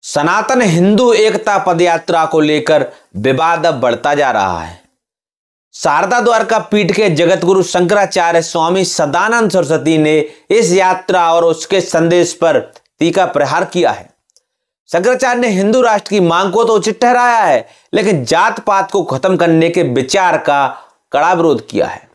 सनातन हिंदू एकता पदयात्रा को लेकर विवाद अब बढ़ता जा रहा है। शारदा द्वारका पीठ के जगतगुरु शंकराचार्य स्वामी सदानंद सरस्वती ने इस यात्रा और उसके संदेश पर तीखा प्रहार किया है। शंकराचार्य ने हिंदू राष्ट्र की मांग को तो उचित ठहराया है, लेकिन जात पात को खत्म करने के विचार का कड़ा विरोध किया है।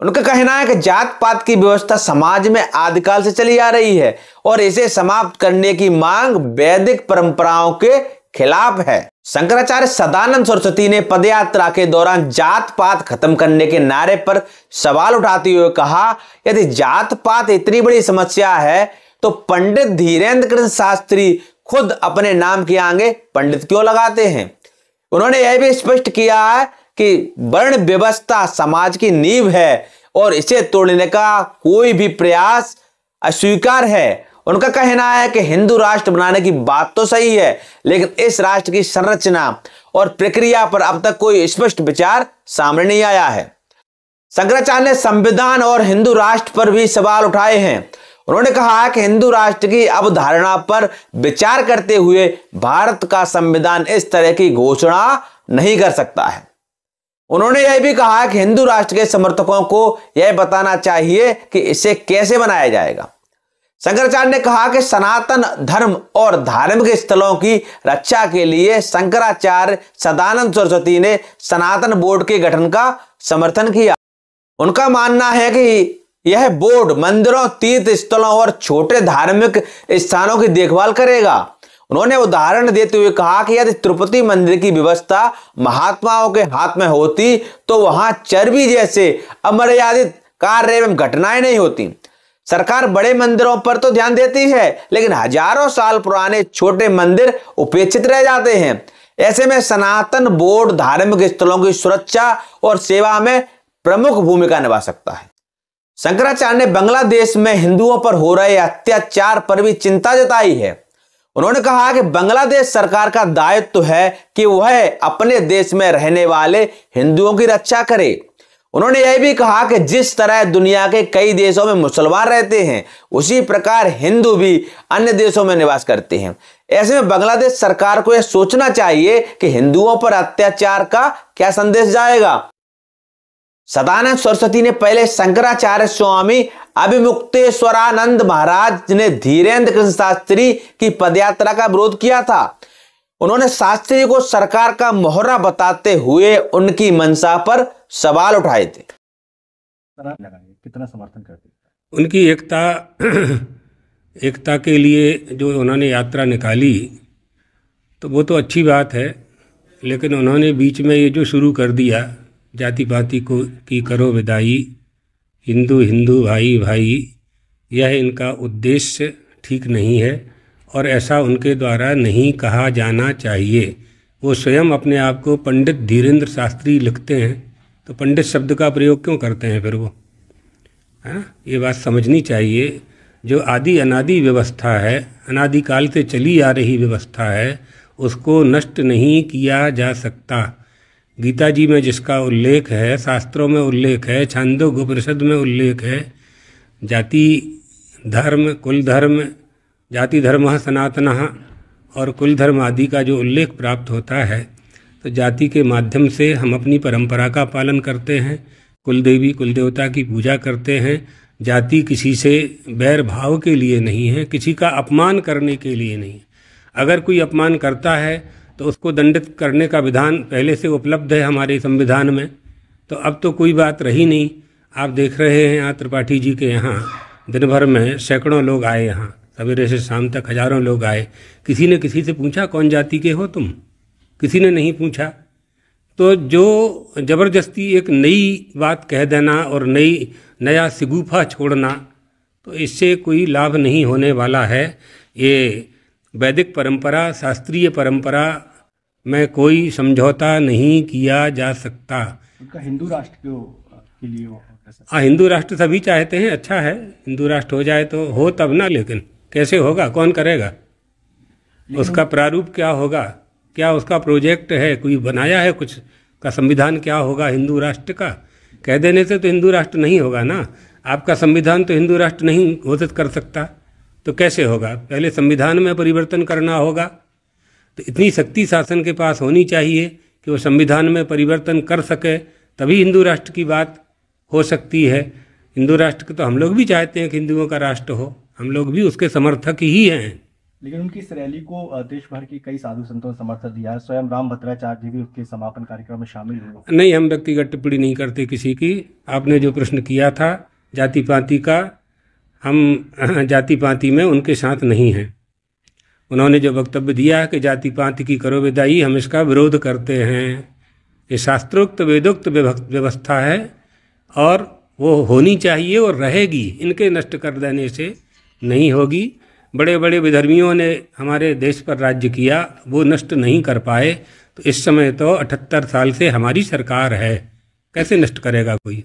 उनका कहना है कि जात पात की व्यवस्था समाज में आदिकाल से चली आ रही है और इसे समाप्त करने की मांग वैदिक परंपराओं के खिलाफ है। शंकराचार्य सदानंद सरस्वती ने पदयात्रा के दौरान जात पात खत्म करने के नारे पर सवाल उठाते हुए कहा, यदि जात पात इतनी बड़ी समस्या है तो पंडित धीरेन्द्र कृष्ण शास्त्री खुद अपने नाम के आगे पंडित क्यों लगाते हैं। उन्होंने यह भी स्पष्ट किया है कि वर्ण व्यवस्था समाज की नींव है और इसे तोड़ने का कोई भी प्रयास अस्वीकार है। उनका कहना है कि हिंदू राष्ट्र बनाने की बात तो सही है, लेकिन इस राष्ट्र की संरचना और प्रक्रिया पर अब तक कोई स्पष्ट विचार सामने नहीं आया है। शंकराचार्य ने संविधान और हिंदू राष्ट्र पर भी सवाल उठाए हैं। उन्होंने कहा कि हिंदू राष्ट्र की अवधारणा पर विचार करते हुए भारत का संविधान इस तरह की घोषणा नहीं कर सकता है। उन्होंने यह भी कहा कि हिंदू राष्ट्र के समर्थकों को यह बताना चाहिए कि इसे कैसे बनाया जाएगा। शंकराचार्य ने कहा कि सनातन धर्म और धार्मिक स्थलों की रक्षा के लिए शंकराचार्य सदानंद सरस्वती ने सनातन बोर्ड के गठन का समर्थन किया। उनका मानना है कि यह बोर्ड मंदिरों, तीर्थ स्थलों और छोटे धार्मिक स्थानों की देखभाल करेगा। उन्होंने उदाहरण देते हुए कहा कि यदि तिरुपति मंदिर की व्यवस्था महात्माओं के हाथ में होती तो वहां चर्बी जैसे अमर्यादित कार्य एवं घटनाएं नहीं होती। सरकार बड़े मंदिरों पर तो ध्यान देती है, लेकिन हजारों साल पुराने छोटे मंदिर उपेक्षित रह जाते हैं। ऐसे में सनातन बोर्ड धार्मिक स्थलों की सुरक्षा और सेवा में प्रमुख भूमिका निभा सकता है। शंकराचार्य ने बांग्लादेश में हिंदुओं पर हो रहे अत्याचार पर भी चिंता जताई है। उन्होंने कहा कि बांग्लादेश सरकार का दायित्व है कि वह अपने देश में रहने वाले हिंदुओं की रक्षा करे। उन्होंने यह भी कहा कि जिस तरह दुनिया के कई देशों में मुसलमान रहते हैं, उसी प्रकार हिंदू भी अन्य देशों में निवास करते हैं। ऐसे में बांग्लादेश सरकार को यह सोचना चाहिए कि हिंदुओं पर अत्याचार का क्या संदेश जाएगा। सदानंद सरस्वती ने पहले शंकराचार्य स्वामी अभिमुक्तेश्वरानंद महाराज ने धीरेन्द्र कृष्ण शास्त्री की पदयात्रा का विरोध किया था। उन्होंने शास्त्री को सरकार का मोहरा बताते हुए उनकी मंशा पर सवाल उठाए थे। कितना समर्थन करते उनकी एकता के लिए जो उन्होंने यात्रा निकाली, तो वो तो अच्छी बात है, लेकिन उन्होंने बीच में ये जो शुरू कर दिया, जाति पाति को की करो विदाई, हिंदू हिंदू भाई भाई, यह इनका उद्देश्य ठीक नहीं है और ऐसा उनके द्वारा नहीं कहा जाना चाहिए। वो स्वयं अपने आप को पंडित धीरेन्द्र शास्त्री लिखते हैं, तो पंडित शब्द का प्रयोग क्यों करते हैं फिर वो, है ना। ये बात समझनी चाहिए। जो आदि अनादि व्यवस्था है, अनादिकाल से चली आ रही व्यवस्था है, उसको नष्ट नहीं किया जा सकता। गीता जी में जिसका उल्लेख है, शास्त्रों में उल्लेख है, छांदोग्य उपनिषद में उल्लेख है, जाति धर्म कुल धर्म, जाति धर्म सनातनः और कुल धर्म आदि का जो उल्लेख प्राप्त होता है, तो जाति के माध्यम से हम अपनी परंपरा का पालन करते हैं, कुल देवी कुल देवता की पूजा करते हैं। जाति किसी से बैर भाव के लिए नहीं है, किसी का अपमान करने के लिए नहीं है। अगर कोई अपमान करता है तो उसको दंडित करने का विधान पहले से उपलब्ध है हमारे संविधान में, तो अब तो कोई बात रही नहीं। आप देख रहे हैं यहाँ त्रिपाठी जी के यहाँ दिन भर में सैकड़ों लोग आए, यहाँ सवेरे से शाम तक हजारों लोग आए। किसी ने किसी से पूछा कौन जाति के हो तुम? किसी ने नहीं पूछा। तो जो जबरदस्ती एक नई बात कह देना और नया सिगूफा छोड़ना, तो इससे कोई लाभ नहीं होने वाला है। ये वैदिक परंपरा, शास्त्रीय परंपरा में कोई समझौता नहीं किया जा सकता। उनका हिंदू राष्ट्र के लिए हिंदू राष्ट्र सभी चाहते हैं, अच्छा है, हिंदू राष्ट्र हो जाए तो हो तब ना, लेकिन कैसे होगा, कौन करेगा, उसका प्रारूप क्या होगा, क्या उसका प्रोजेक्ट है, कोई बनाया है कुछ का संविधान क्या होगा हिंदू राष्ट्र का? कह देने से तो हिंदू राष्ट्र नहीं होगा ना। आपका संविधान तो हिंदू राष्ट्र नहीं घोषित कर सकता, तो कैसे होगा? पहले संविधान में परिवर्तन करना होगा, तो इतनी शक्ति शासन के पास होनी चाहिए कि वो संविधान में परिवर्तन कर सके, तभी हिंदू राष्ट्र की बात हो सकती है। हिंदू राष्ट्र को तो हम लोग भी चाहते हैं कि हिंदुओं का राष्ट्र हो, हम लोग भी उसके समर्थक ही हैं। लेकिन उनकी इस रैली को देश भर के कई साधु संतों ने समर्थन दिया है। स्वयं राम भद्राचार्य जी भी उसके समापन कार्यक्रम में शामिल हुए। नहीं, हम व्यक्तिगत टिप्पणी नहीं करते किसी की। आपने जो प्रश्न किया था जाति पाति का, हम जाति पाति में उनके साथ नहीं हैं। उन्होंने जो वक्तव्य दिया है कि जाति पाति की करो विदाई, हम इसका विरोध करते हैं। ये शास्त्रोक्त वेदोक्त व्यवस्था है और वो होनी चाहिए और रहेगी, इनके नष्ट कर देने से नहीं होगी। बड़े बड़े विधर्मियों ने हमारे देश पर राज्य किया, वो नष्ट नहीं कर पाए। तो इस समय तो 78 साल से हमारी सरकार है, कैसे नष्ट करेगा कोई।